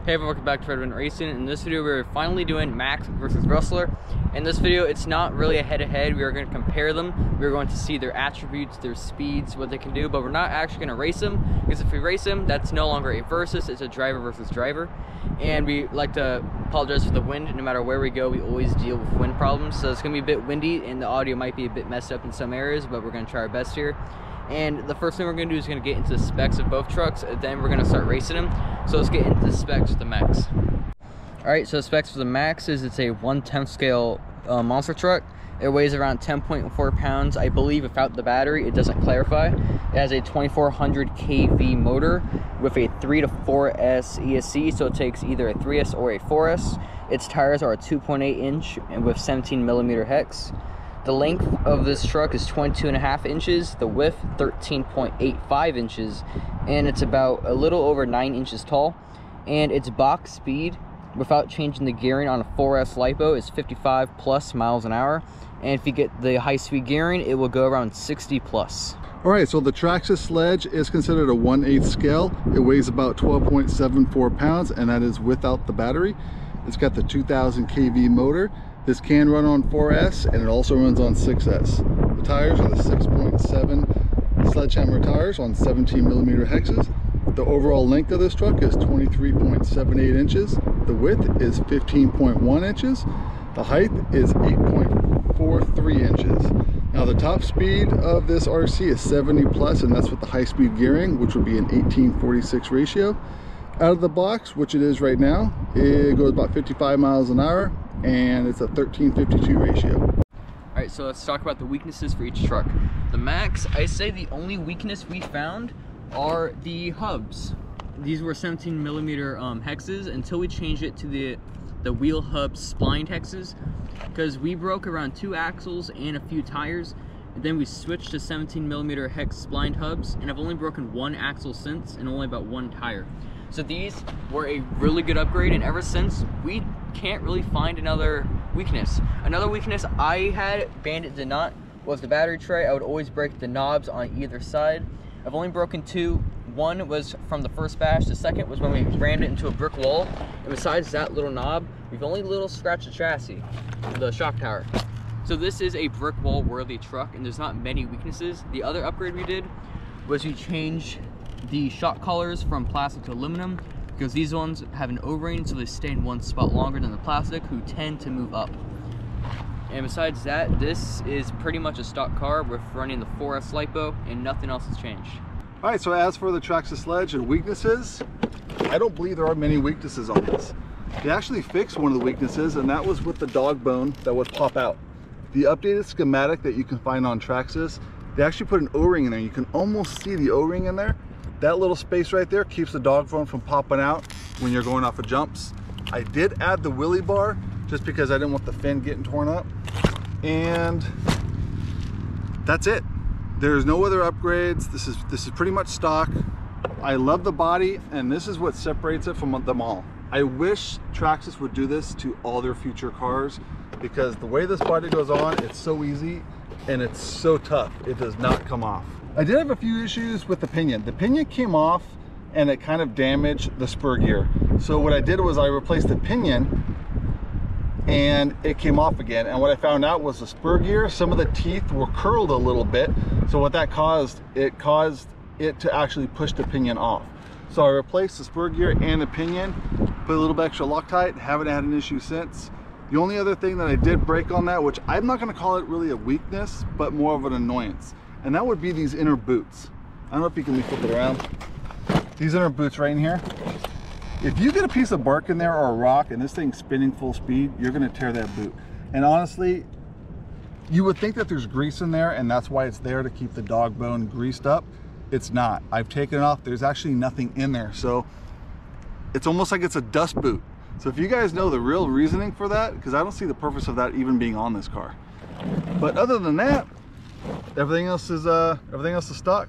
Hey everyone, welcome back to Redbanditracing. In this video, we're finally doing MAXX versus Wrestler. In this video, it's not really a head-to-head. We are going to compare them. We're going to see their attributes, their speeds, what they can do, but we're not actually going to race them, because if we race them, that's no longer a versus, it's a driver versus driver. And we like to apologize for the wind. No matter where we go, we always deal with wind problems. So it's going to be a bit windy, and the audio might be a bit messed up in some areas, but we're going to try our best here. And the first thing we're going to do is going to get into the specs of both trucks, and then we're going to start racing them. So let's get into the specs of the MAXX. Alright, so the specs for the MAXX is it's a 1/10 scale monster truck. It weighs around 10.4 pounds, I believe, without the battery. It doesn't clarify. It has a 2400 kV motor with a 3 to 4S ESC, so it takes either a 3S or a 4S. Its tires are a 2.8 inch and with 17 millimeter hex. The length of this truck is 22.5 inches, the width 13.85 inches, and it's about a little over 9 inches tall. And its box speed, without changing the gearing on a 4S LiPo, is 55 plus miles an hour. And if you get the high-speed gearing, it will go around 60 plus. All right, so the Traxxas Sledge is considered a 1/8 scale. It weighs about 12.74 pounds, and that is without the battery. It's got the 2000 kV motor. This can run on 4S, and it also runs on 6S. The tires are the 6.7 Sledgehammer tires on 17 millimeter hexes. The overall length of this truck is 23.78 inches. The width is 15.1 inches. The height is 8.43 inches. Now the top speed of this RC is 70 plus, and that's with the high-speed gearing, which would be an 18:46 ratio. Out of the box, which it is right now, it goes about 55 miles an hour, and it's a 13:52 ratio. Alright, so let's talk about the weaknesses for each truck. The MAXX, I say the only weakness we found are the hubs. These were 17 millimeter hexes until we changed it to the wheel hub splined hexes, because we broke around 2 axles and a few tires, and then we switched to 17 millimeter hex splined hubs, and I've only broken 1 axle since and only about 1 tire. So these were a really good upgrade, and ever since we can't really find another weakness. Another weakness I had, Bandit did not, was the battery tray. I would always break the knobs on either side. I've only broken 2. One was from the first bash, the second was when we rammed it into a brick wall, and besides that little knob, we've only little scratched the chassis, the shock tower. So this is a brick wall worthy truck, and there's not many weaknesses. The other upgrade we did was we changed the shock collars from plastic to aluminum, because these ones have an O-ring, so they stay in one spot longer than the plastic, who tend to move up. And besides that, this is pretty much a stock car with running the 4S LiPo, and nothing else has changed. All right, so as for the Traxxas Sledge and weaknesses, I don't believe there are many weaknesses on this. They actually fixed one of the weaknesses, and that was with the dog bone that would pop out. The updated schematic that you can find on Traxxas, they actually put an O-ring in there. You can almost see the O-ring in there. That little space right there keeps the dog bone from popping out when you're going off of jumps. I did add the wheelie bar just because I didn't want the fin getting torn up. And that's it. There's no other upgrades. This is pretty much stock. I love the body, and this is what separates it from them all. I wish Traxxas would do this to all their future cars, because the way this body goes on, it's so easy and it's so tough. It does not come off. I did have a few issues with the pinion. The pinion came off and it kind of damaged the spur gear. So what I did was I replaced the pinion and it came off again. And what I found out was the spur gear, some of the teeth were curled a little bit. So what that caused it to actually push the pinion off. So I replaced the spur gear and the pinion, put a little bit extra Loctite, haven't had an issue since. The only other thing that I did break on that, which I'm not gonna call it really a weakness, but more of an annoyance, and that would be these inner boots. I don't know if you can flip it around. These inner boots right in here. If you get a piece of bark in there or a rock and this thing's spinning full speed, you're gonna tear that boot. And honestly, you would think that there's grease in there and that's why it's there to keep the dog bone greased up. It's not. I've taken it off. There's actually nothing in there. So it's almost like it's a dust boot. So if you guys know the real reasoning for that, because I don't see the purpose of that even being on this car. But other than that, everything else is stock.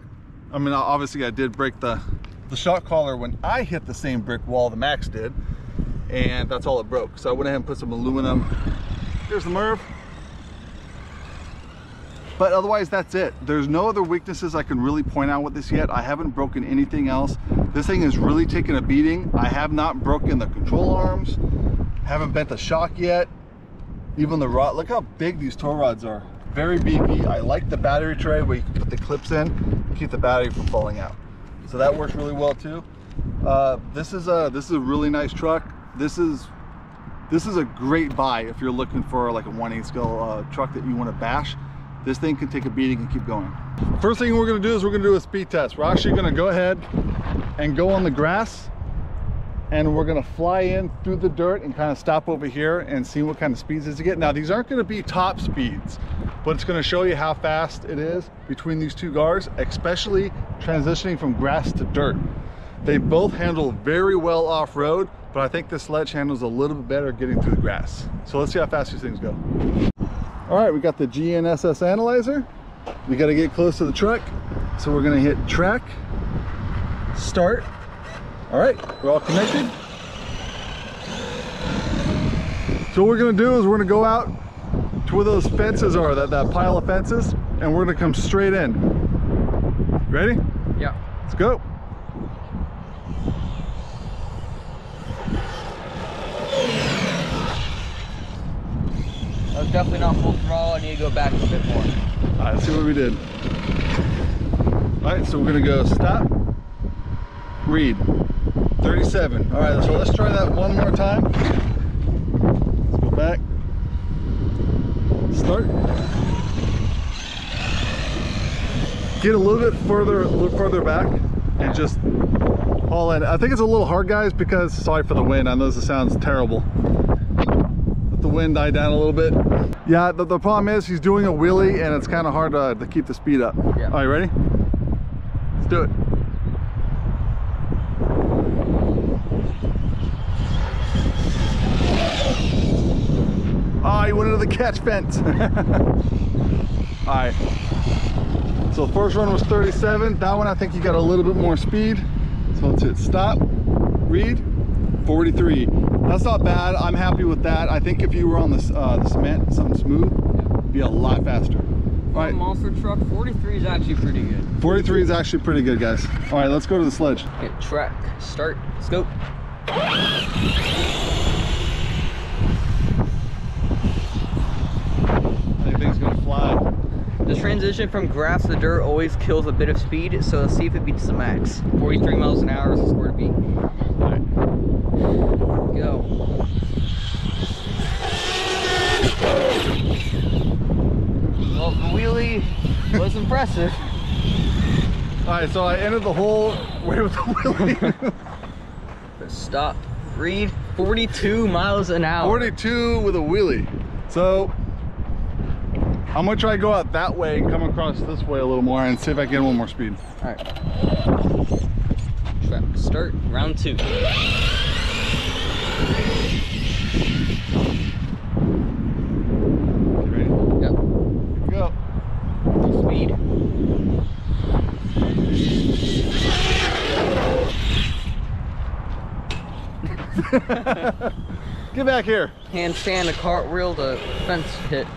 I mean, obviously I did break the shock collar when I hit the same brick wall the MAXX did, and that's all it broke. So I went ahead and put some aluminum. Here's the Merv. But otherwise, that's it. There's no other weaknesses I can really point out with this yet. I haven't broken anything else. This thing is really taking a beating. I have not broken the control arms, haven't bent the shock yet. Even the rod, look how big these tow rods are. Very beefy. I like the battery tray where you can put the clips in, keep the battery from falling out. So that works really well too. This is a really nice truck. This is a great buy if you're looking for like a 1/8 scale truck that you want to bash. This thing can take a beating and keep going. First thing we're going to do is we're going to do a speed test. We're actually going to go ahead and go on the grass, and we're going to fly in through the dirt and kind of stop over here and see what kind of speeds does it get. Now these aren't going to be top speeds, but it's going to show you how fast it is between these two cars, especially transitioning from grass to dirt. They both handle very well off-road, but I think the Sledge handles a little bit better getting through the grass. So let's see how fast these things go. All right, we got the GNSS analyzer. We got to get close to the truck. So we're going to hit track, start. All right, we're all connected. So what we're going to do is we're going to go out to where those fences are, that pile of fences, and we're going to come straight in. Ready? Yeah. Let's go. That was definitely not full throttle. I need to go back a bit more. All right, let's see what we did. All right, so we're gonna go stop, read, 37. All right, so let's try that one more time. Let's go back, start. Get a little bit further back and just haul in. I think it's a little hard, guys, because, sorry for the wind, I know this sounds terrible. Let the wind die down a little bit. Yeah, the problem is he's doing a wheelie and it's kind of hard to keep the speed up. Yeah. All right, ready? Let's do it. Oh, he went into the catch fence. All right. So the first one was 37. That one, I think you got a little bit more speed. So let's hit stop, read, 43. That's not bad. I'm happy with that. I think if you were on the cement, something smooth, it'd be a lot faster. All right. Monster truck, 43 is actually pretty good. 43 is actually pretty good, guys. All right, let's go to the Sledge. Hit track, start, scope. Anything's gonna fly. The transition from grass to dirt always kills a bit of speed, so let's see if it beats the max. 43 miles an hour is the score to beat. All right. Go. Well, the wheelie was impressive. All right, so I entered the whole way with the wheelie. Stop, read, 42 miles an hour. 42 with a wheelie. So I'm gonna try to go out that way and come across this way a little more and see if I can get one more speed. All right. Track, start, round 2. Ready? Yep. Here we go. Full speed. Get back here. Handstand, a cartwheel, the fence hit.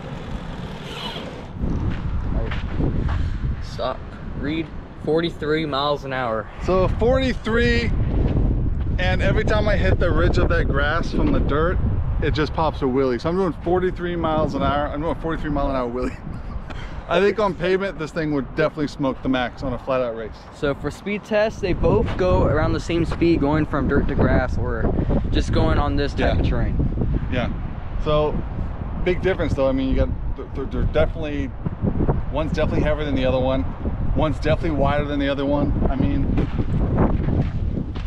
Stop, read, 43 miles an hour. So 43, and every time I hit the ridge of that grass from the dirt, it just pops a wheelie. So I'm doing 43 miles an hour. I'm doing a 43 mile an hour wheelie. I think on pavement, this thing would definitely smoke the max on a flat out race. So for speed tests, they both go around the same speed going from dirt to grass or just going on this type of terrain. Yeah. So big difference though. I mean, you got, they're definitely, one's definitely heavier than the other one. One's definitely wider than the other one. I mean,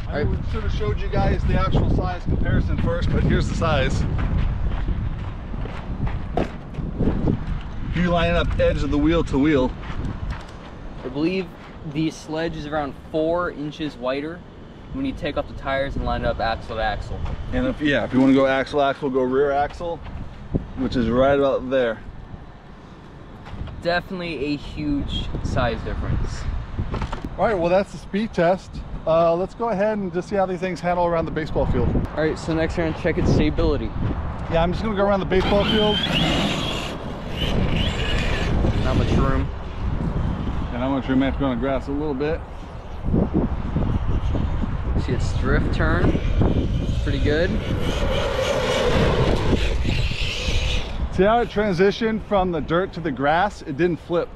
I should have showed you guys the actual size comparison first, but here's the size. If you line up edge of the wheel to wheel. I believe the Sledge is around 4 inches wider when you take off the tires and line it up axle to axle. And if you want to go axle axle, go rear axle, which is right about there. Definitely a huge size difference. All right, well that's the speed test. Let's go ahead and just see how these things handle around the baseball field. All right, so next we're gonna check its stability. Yeah, I'm just gonna go around the baseball field. Not much room. And how much room I have to go on the grass a little bit. See its drift turn. Pretty good. See how it transitioned from the dirt to the grass? It didn't flip.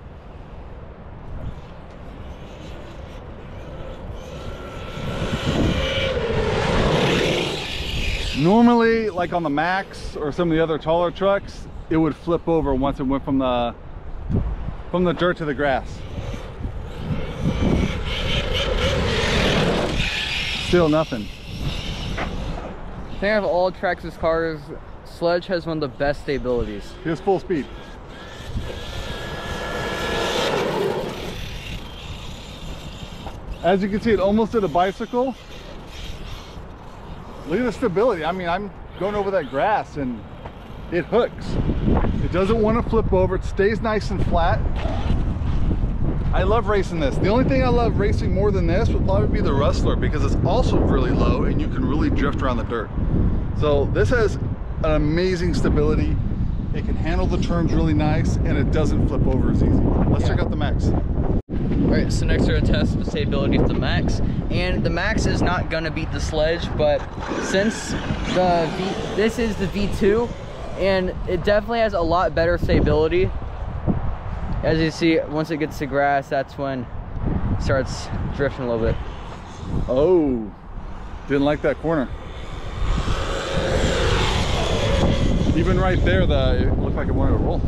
Normally, like on the MAXX or some of the other taller trucks, it would flip over once it went from the dirt to the grass. Still nothing. I think out of all Traxxas cars, Sledge has one of the best stabilities. Here's full speed. As you can see, it almost did a bicycle. Look at the stability. I mean, I'm going over that grass and it hooks. It doesn't want to flip over. It stays nice and flat. I love racing this. The only thing I love racing more than this would probably be the Rustler, because it's also really low and you can really drift around the dirt. So this has an amazing stability. It can handle the turns really nice and it doesn't flip over as easy. Let's check out the MAXX. Alright, so next we're going to test the stability of the MAXX. And the MAXX is not going to beat the Sledge, but since this is the V2, and it definitely has a lot better stability. As you see, once it gets to grass, that's when it starts drifting a little bit. Oh, didn't like that corner. Even right there, it looked like it wanted to roll.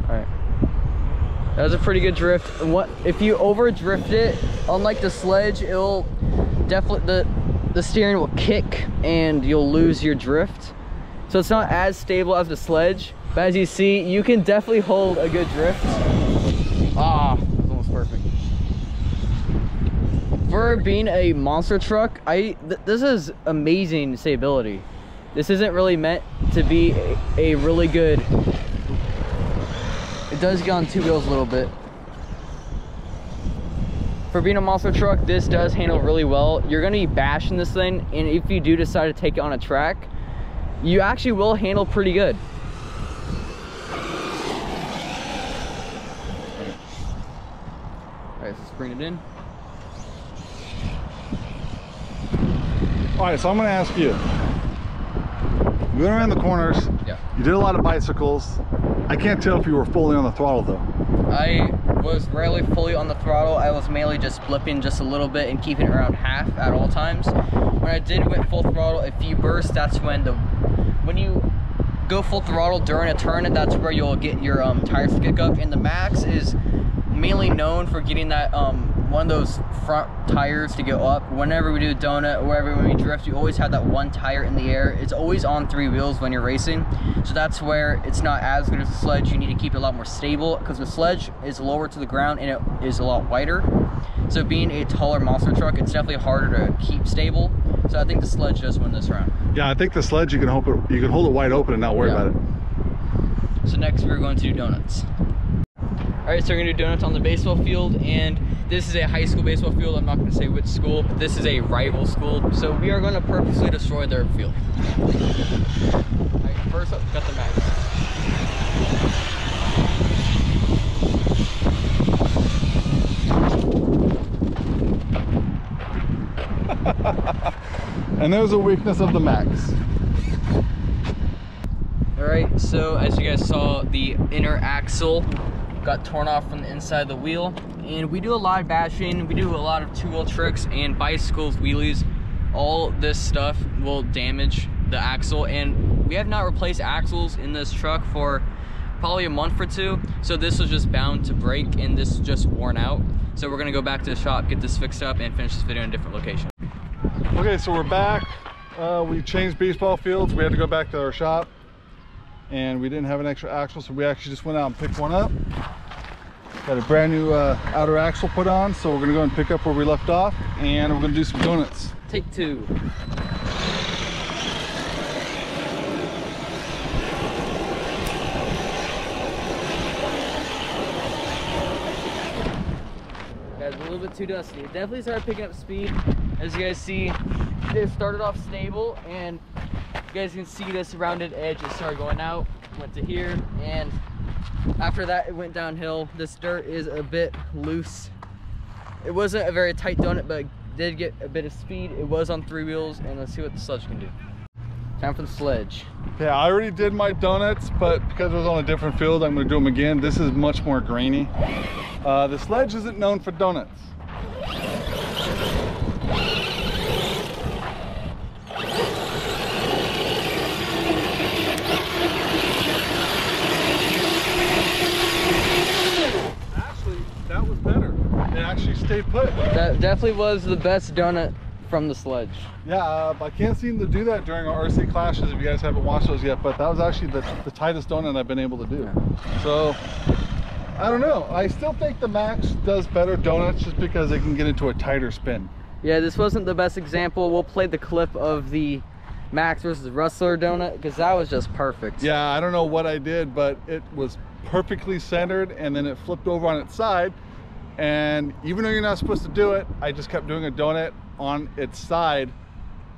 Alright. That was a pretty good drift. If you over drift it, unlike the Sledge, it'll definitely, the steering will kick and you'll lose your drift. So it's not as stable as the Sledge, but as you see, you can definitely hold a good drift. Ah, that was almost perfect. For being a monster truck, this is amazing stability. This isn't really meant to be a really good. It does get on two wheels a little bit. For being a monster truck, this does handle really well. You're gonna be bashing this thing, and if you do decide to take it on a track, you actually will handle pretty good. Alright, let's bring it in. Alright, so I'm gonna ask you. You went around the corners. Yeah. You did a lot of bicycles. I can't tell if you were fully on the throttle though. I was rarely fully on the throttle. I was mainly just flipping just a little bit and keeping it around half at all times. When I did went full throttle, a few bursts, that's when you go full throttle during a turn, and that's where you'll get your tires to kick up. And the MAXX is mainly known for getting that one of those front tires to go up. Whenever we do a donut or wherever we drift, you always have that one tire in the air. It's always on three wheels when you're racing, so that's where it's not as good as the Sledge. You need to keep it a lot more stable, because the Sledge is lower to the ground and it is a lot wider. So being a taller monster truck, it's definitely harder to keep stable. So I think the Sledge does win this round. Yeah, I think the Sledge, you can hold it wide open and not worry about it. So next we're going to do donuts. All right, so we're gonna do donuts on the baseball field, and this is a high school baseball field. I'm not gonna say which school, but this is a rival school. So we are gonna purposely destroy their field. All right, first up, got the MAXX. And there's a weakness of the MAXX. All right, so as you guys saw, the inner axle got torn off from the inside of the wheel, and we do a lot of bashing, we do a lot of two-wheel tricks and bicycles, wheelies. All this stuff will damage the axle, and we have not replaced axles in this truck for probably a month or two, so this was just bound to break, and this is just worn out. So we're gonna go back to the shop, get this fixed up, and finish this video in a different location. Okay, so we're back. We changed baseball fields. We had to go back to our shop, and we didn't have an extra axle, so we actually just went out and picked one up. Got a brand new outer axle put on, so we're gonna go and pick up where we left off, and we're gonna do some donuts. Take two. Guys, a little bit too dusty. It definitely started picking up speed. As you guys see, it started off stable, and you guys can see this rounded edge, it started going out. went to here, and after that it went downhill. This dirt is a bit loose. It wasn't a very tight donut, but it did get a bit of speed. It was on 3 wheels, and let's see what the Sledge can do. Time for the Sledge. Yeah, I already did my donuts, but because it was on a different field, I'm gonna do them again. This is much more grainy. The Sledge isn't known for donuts. Actually, that was better. It actually stayed put. That definitely was the best donut from the Sledge. Yeah, I can't seem to do that during our RC clashes if you guys haven't watched those yet, but that was actually the tightest donut I've been able to do. So, I don't know. I still think the MAXX does better donuts just because they can get into a tighter spin. Yeah, this wasn't the best example. We'll play the clip of the MAXX versus Rustler donut because that was just perfect. Yeah, I don't know what I did, but it was perfectly centered and then it flipped over on its side. And even though you're not supposed to do it, I just kept doing a donut on its side,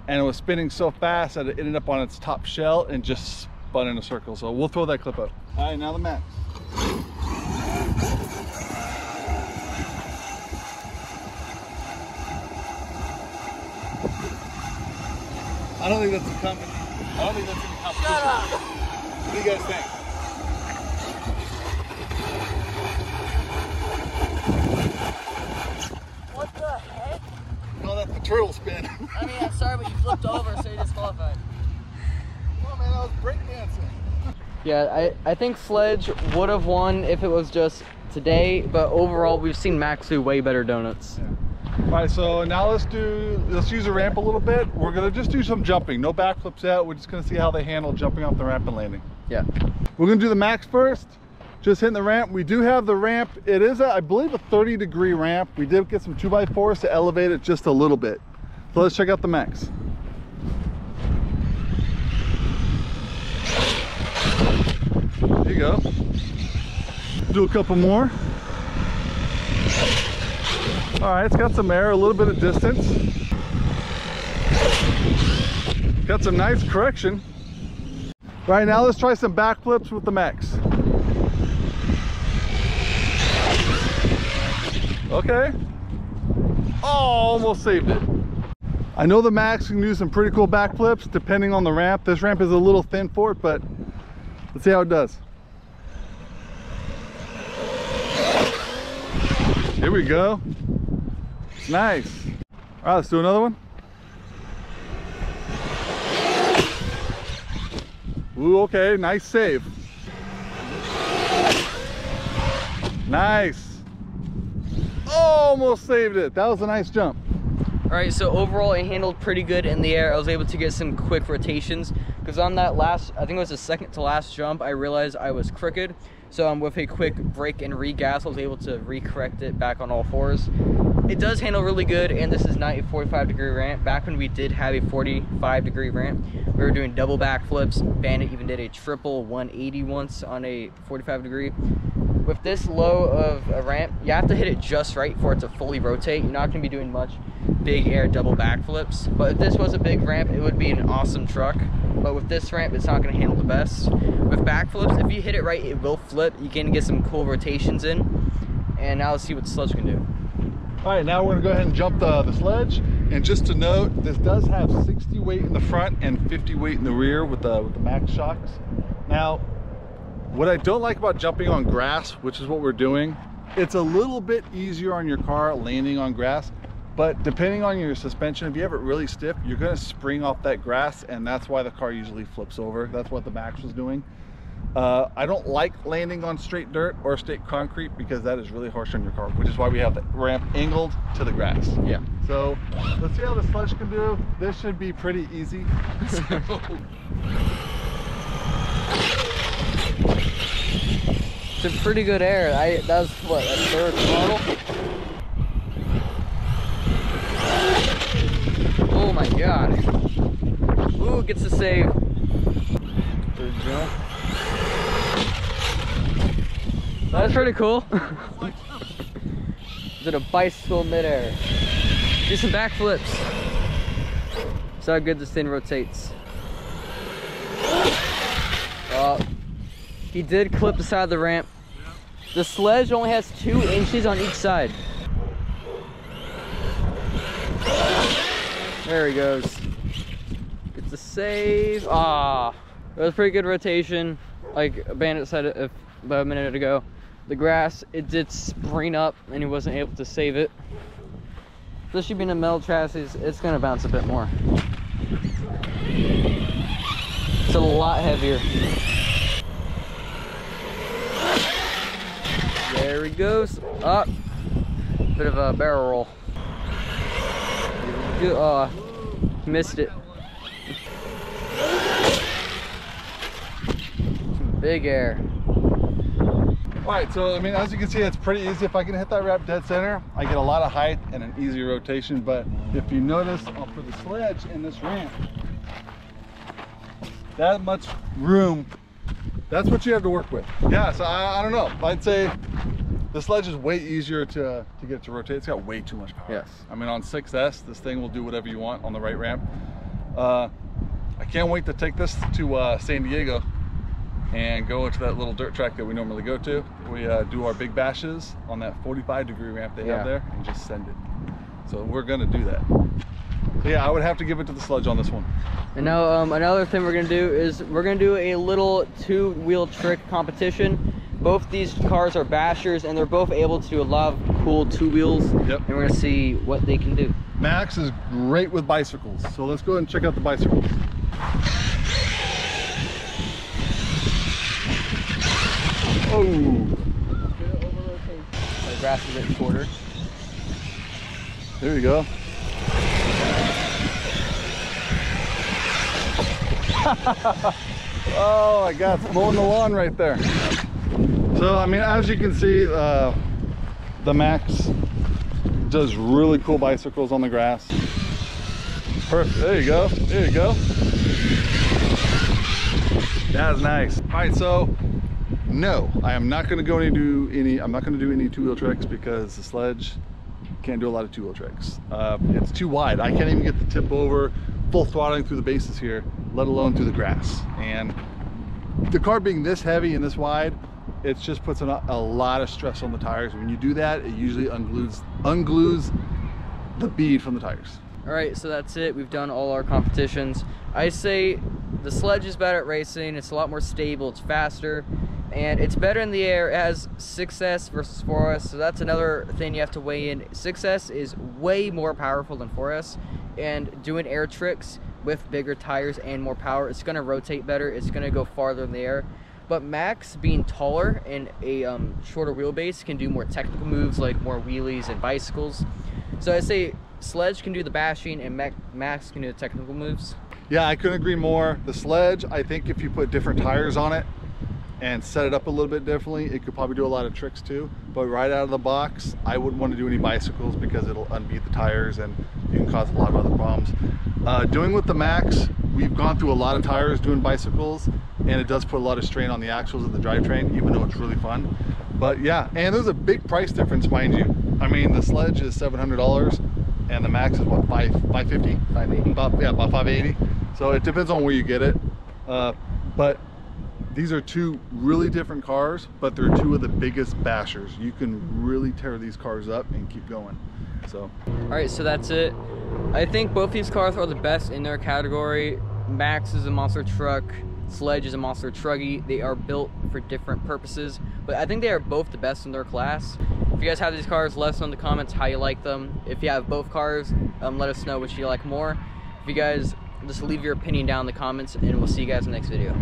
and it was spinning so fast that it ended up on its top shell and just spun in a circle. So we'll throw that clip up. All right, now the MAXX. I don't think that's a company. I don't think that's any competition. Shut up. What do you guys think? What the heck? No, that's the turtle spin. I mean, I'm sorry, but you flipped over, so you're disqualified. Come on, man, I was breakdancing. Yeah, I think Sledge would have won if it was just today, but overall, we've seen MAXX do way better donuts. Yeah. All right, so now let's use the ramp a little bit. We're gonna just do some jumping. No backflips yet. We're just gonna see how they handle jumping off the ramp and landing. Yeah. We're gonna do the MAXX first. Just hitting the ramp. We do have the ramp. It is, I believe, a 30-degree ramp. We did get some 2x4s to elevate it just a little bit. So let's check out the MAXX. There you go. Do a couple more. All right, it's got some air, a little bit of distance. Got some nice correction. All right, now let's try some backflips with the MAXX. Okay. Oh, almost saved it. I know the MAXX can do some pretty cool backflips depending on the ramp. This ramp is a little thin for it, but let's see how it does. Here we go. Nice. All right, let's do another one. Ooh, okay, nice save. Nice. Almost saved it. That was a nice jump. All right, so overall it handled pretty good in the air. I was able to get some quick rotations because on that last, I think it was the second to last jump, I realized I was crooked. So with a quick brake and re-gas, I was able to re-correct it back on all fours. It does handle really good, and this is not a 45-degree ramp. Back when we did have a 45-degree ramp, we were doing double backflips. Bandit even did a triple 180 once on a 45-degree. With this low of a ramp, you have to hit it just right for it to fully rotate. You're not going to be doing much big air double backflips. But if this was a big ramp, it would be an awesome truck. But with this ramp, it's not going to handle the best. With backflips, if you hit it right, it will flip. You can get some cool rotations in. And now let's see what the Sledge can do. All right, now we're gonna go ahead and jump the Sledge. And just to note, this does have 60 weight in the front and 50 weight in the rear with the MAXX shocks. Now, what I don't like about jumping on grass, which is what we're doing, it's a little bit easier on your car landing on grass, but depending on your suspension, if you have it really stiff, you're gonna spring off that grass, and that's why the car usually flips over. That's what the MAXX was doing. I don't like landing on straight dirt or straight concrete because that is really harsh on your car, which is why we have the ramp angled to the grass. Yeah. So let's see how the Sledge can do. This should be pretty easy. It's a pretty good air. That was what, a third throttle? Oh my god. Ooh, gets the save. Third jump. That's pretty cool. Did a bicycle midair. Do some backflips. That's how good this thing rotates. Oh, He did clip the side of the ramp. The Sledge only has 2 inches on each side. There he goes. Gets the save. Ah, it was pretty good rotation. Like Bandit said about a minute ago. The grass, it did spring up and he wasn't able to save it. Especially being a metal chassis, it's gonna bounce a bit more. It's a lot heavier. There he goes. Up. Bit of a barrel roll. Missed it. Big air. All right, so I mean, as you can see, it's pretty easy. If I can hit that wrap dead center, I get a lot of height and an easy for the Sledge in this ramp, that much room, that's what you have to work with. Yeah, so I don't know. I'd say the Sledge is way easier to get it to rotate. It's got way too much power. Yes. I mean, on 6S, this thing will do whatever you want on the right ramp. I can't wait to take this to San Diego and go to that little dirt track that we normally go to. We do our big bashes on that 45-degree ramp they have there and just send it. So we're gonna do that. So yeah, I would have to give it to the Sledge on this one. And now another thing we're gonna do is we're gonna do a little 2-wheel trick competition. Both these cars are bashers and they're both able to do a lot of cool 2 wheels. Yep. And we're gonna see what they can do. MAXX is great with bicycles. So let's go ahead and check out the bicycles. Oh. The grass is a bit shorter. There you go. Oh my God, it's mowing the lawn right there. So, I mean, as you can see, the MAXX does really cool bicycles on the grass. Perfect, there you go, there you go. That's nice. All right, so no, I am not going to go do any 2-wheel tricks because the Sledge can't do a lot of 2-wheel tricks. It's too wide. I can't even get the tip over, full throttling through the bases here, let alone through the grass. And the car being this heavy and this wide, it just puts a lot of stress on the tires. When you do that, it usually unglues the bead from the tires. All right, so that's it. We've done all our competitions. I say the Sledge is better at racing. It's a lot more stable, it's faster, and it's better in the air. It has 6S versus 4S, so that's another thing you have to weigh in. 6S is way more powerful than 4S, and doing air tricks with bigger tires and more power, it's gonna rotate better, it's gonna go farther in the air. But MAXX, being taller and a shorter wheelbase, can do more technical moves like more wheelies and bicycles. So I say Sledge can do the bashing and MAXX can do the technical moves. Yeah, I couldn't agree more. The Sledge, I think if you put different tires on it and set it up a little bit differently, it could probably do a lot of tricks too. But right out of the box, I wouldn't want to do any bicycles because it'll unbeat the tires and you can cause a lot of other problems. Doing with the MAXX, we've gone through a lot of tires doing bicycles, and it does put a lot of strain on the axles and the drivetrain, even though it's really fun. But yeah, and there's a big price difference, mind you. I mean, the Sledge is $700 and the MAXX is what, $550? $580. About 580. So it depends on where you get it. But these are 2 really different cars, but they're 2 of the biggest bashers. You can really tear these cars up and keep going. So all right, so that's it. I think both these cars are the best in their category. MAXX is a monster truck, Sledge is a monster truggy. They are built for different purposes, but I think they are both the best in their class. If you guys have these cars, let us know in the comments how you like them. If you have both cars, let us know which you like more. If you guys, just leave your opinion down in the comments, and we'll see you guys in the next video.